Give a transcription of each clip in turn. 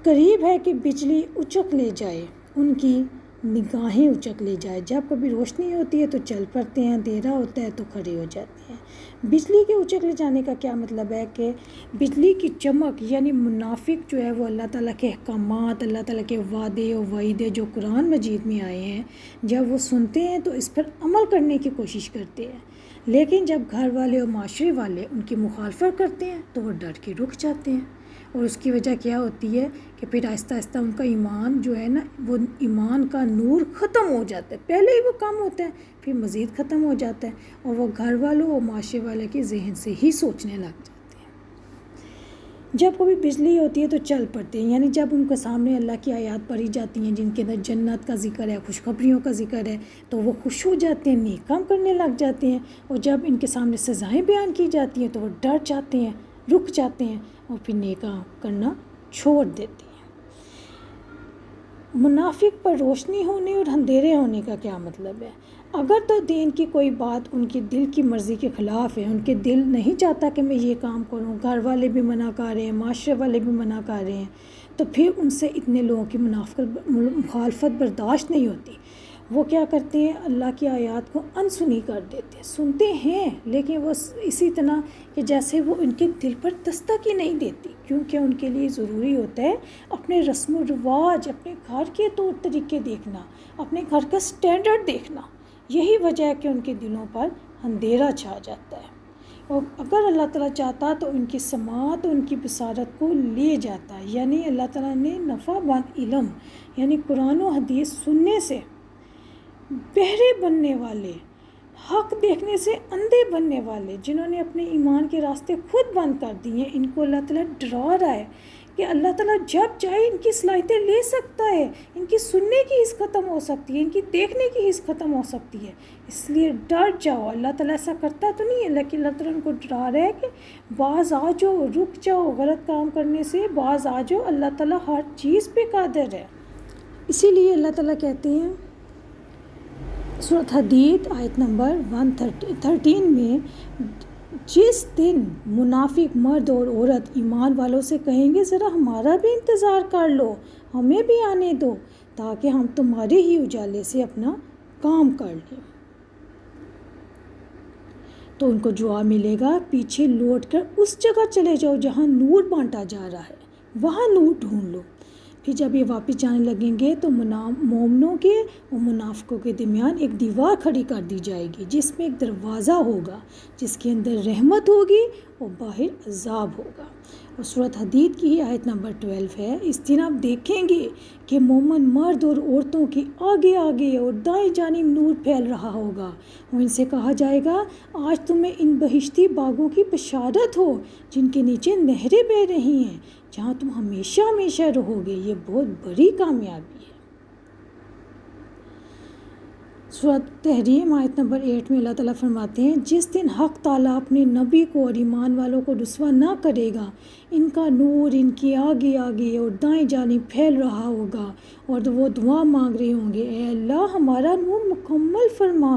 قریب ہے کہ بجلی اچک لے جائے، ان کی نگاہیں اچک لے جائے۔ جب کبھی روشنی ہوتی ہے تو چل پڑتے ہیں، اندھیرا ہوتا ہے تو کھڑے ہو جاتے ہیں۔ بجلی کے اچک لے جانے کا کیا مطلب ہے کہ بجلی کی چمک، یعنی منافق جو ہے وہ اللہ تعالیٰ کے احکامات، اللہ تعالیٰ کے وعدے و وعیدے جو قرآن مجید میں آئے ہیں، جب وہ سنتے ہیں تو اس پر عمل کرنے کی کوشش کرتے ہیں، لیکن جب گھر والے اور معاشرے والے ان کی مخالفت کرتے ہیں تو وہ ڈر کے رک جاتے ہیں، اور اس کی وجہ کیا ہوتی ہے کہ پھر آہستہ آہستہ ان کا ایمان جو ہے نا، وہ ایمان کا نور ختم ہو جاتا ہے، پہلے ہی وہ کم ہوتا ہے پھر مزید ختم ہو جاتا ہے، اور وہ گھر والوں اور معاشرے والے کے ذہن سے ہی سوچنے لگ جاتے ہیں۔ جب کبھی بجلی ہوتی ہے تو چل پڑتے ہیں، یعنی جب ان کے سامنے اللہ کی آیات پڑھی جاتی ہیں جن کے اندر جنت کا ذکر ہے، خوشخبریوں کا ذکر ہے، تو وہ خوش ہو جاتے ہیں، نیک کام کرنے لگ جاتے ہیں، اور جب ان کے سامنے سزائیں بیان کی جاتی ہیں تو وہ ڈر جاتے ہیں، رک جاتے ہیں، اور پھر نیک کام کرنا چھوڑ دیتے ہیں۔ منافق پر روشنی ہونے اور اندھیرے ہونے کا کیا مطلب ہے؟ اگر تو دین کی کوئی بات ان کے دل کی مرضی کے خلاف ہے، ان کے دل نہیں چاہتا کہ میں یہ کام کروں، گھر والے بھی منع کر رہے ہیں، معاشرے والے بھی منع کر رہے ہیں، تو پھر ان سے اتنے لوگوں کی مخالفت برداشت نہیں ہوتی۔ وہ کیا کرتے ہیں؟ اللہ کی آیات کو انسنی کر دیتے ہیں، سنتے ہیں لیکن وہ اسی طرح کہ جیسے وہ ان کے دل پر دستک ہی نہیں دیتی، کیونکہ ان کے لیے ضروری ہوتا ہے اپنے رسم و رواج، اپنے گھر کے طور طریقے دیکھنا، اپنے گھر کا سٹینڈرڈ دیکھنا۔ یہی وجہ ہے کہ ان کے دلوں پر اندھیرا چھا جاتا ہے، اور اگر اللہ تعالیٰ چاہتا تو ان کی سماعت اور ان کی بصارت کو لے جاتا ہے، یعنی اللہ تعالیٰ نے نفع بند علم، یعنی قرآن و حدیث سننے سے بہرے بننے والے، حق دیکھنے سے اندھے بننے والے، جنہوں نے اپنے ایمان کے راستے خود بند کر دیے، ان کو اللہ تعالیٰ ڈرا رہا ہے کہ اللہ تعالیٰ جب چاہے ان کی صلاحیتیں لے سکتا ہے، ان کی سننے کی حس ختم ہو سکتی ہے، ان کی دیکھنے کی حس ختم ہو سکتی ہے، اس لیے ڈر جاؤ۔ اللہ تعالیٰ ایسا کرتا تو نہیں ہے، لیکن اللہ تعالیٰ ان کو ڈرا رہا ہے کہ باز آ جاؤ، رک جاؤ غلط کام کرنے سے، باز آ جاؤ، اللہ تعالیٰ ہر چیز پہ قادر ہے۔ اسی لیے اللہ تعالیٰ کہتے ہیں سورۃ حدید آیت نمبر 113 میں، جس دن منافق مرد اور عورت ایمان والوں سے کہیں گے ذرا ہمارا بھی انتظار کر لو، ہمیں بھی آنے دو تاکہ ہم تمہارے ہی اجالے سے اپنا کام کر لیں، تو ان کو جواب ملے گا پیچھے لوٹ کر اس جگہ چلے جاؤ جہاں نور بانٹا جا رہا ہے، وہاں نور ڈھونڈ لو۔ پھر جب یہ واپس جانے لگیں گے تو مومنوں کے اور منافقوں کے درمیان ایک دیوار کھڑی کر دی جائے گی، جس میں ایک دروازہ ہوگا جس کے اندر رحمت ہوگی اور باہر عذاب ہوگا، اور سورۃ حدید کی آیت نمبر 12 ہے۔ اس دن آپ دیکھیں گے کہ مومن مرد اور عورتوں کے آگے آگے اور دائیں جانب نور پھیل رہا ہوگا، اور ان سے کہا جائے گا آج تمہیں ان بہشتی باغوں کی بشارت ہو جن کے نیچے نہریں بہہ رہی ہیں، جہاں تم ہمیشہ ہمیشہ رہو گے، یہ بہت بڑی کامیابی ہے۔ سورۃ تحریم آیت نمبر 8 میں اللہ تعالیٰ فرماتے ہیں جس دن حق تعالیٰ اپنے نبی کو اور ایمان والوں کو رسوا نہ کرے گا، ان کا نور ان کے آگے آگے اور دائیں جانب پھیل رہا ہوگا، اور وہ دعا مانگ رہے ہوں گے اے اللہ ہمارا نور مکمل فرما،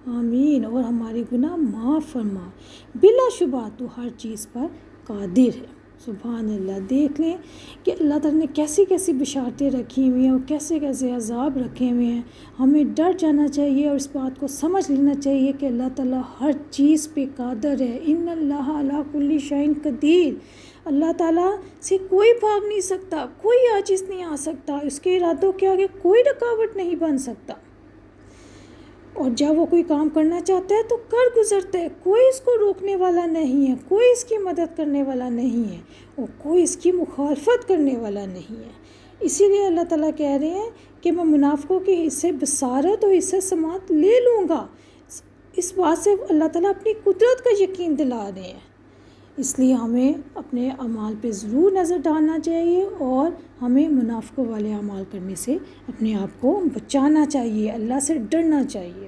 آمین، اور ہمارے گناہ معاف فرما، بلا شبہ تو ہر چیز پر قادر ہے۔ سبحان اللہ۔ دیکھ لیں کہ اللہ تعالیٰ نے کیسی کیسی بشارتیں رکھی ہوئی ہیں اور کیسے کیسے عذاب رکھے ہوئے ہیں۔ ہمیں ڈر جانا چاہیے اور اس بات کو سمجھ لینا چاہیے کہ اللہ تعالیٰ ہر چیز پہ قادر ہے، ان اللہ علی کل شیء قدیر۔ اللہ تعالیٰ سے کوئی بھاگ نہیں سکتا، کوئی عاجز نہیں آ سکتا، اس کے ارادوں کے آگے کوئی رکاوٹ نہیں بن سکتا، اور جب وہ کوئی کام کرنا چاہتا ہے تو کر گزرتا ہے، کوئی اس کو روکنے والا نہیں ہے، کوئی اس کی مدد کرنے والا نہیں ہے، اور کوئی اس کی مخالفت کرنے والا نہیں ہے۔ اسی لیے اللہ تعالیٰ کہہ رہے ہیں کہ میں منافقوں کے حصے بصارت اور حصے سماعت لے لوں گا۔ اس بات سے اللہ تعالیٰ اپنی قدرت کا یقین دلا رہے ہیں، اس لیے ہمیں اپنے اعمال پہ ضرور نظر ڈالنا چاہیے، اور ہمیں منافقوں والے اعمال کرنے سے اپنے آپ کو بچانا چاہیے، اللہ سے ڈرنا چاہیے۔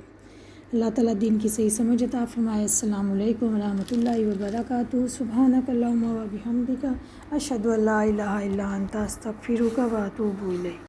اللہ تعالیٰ دین کی صحیح سمجھ عطا فرمائے۔ السلام علیکم ورحمۃ اللہ وبرکاتہ۔ سبحانک اللہم و بحمدک، اشہد ان لا الہ الا انت، استغفرک و اتوب الیک۔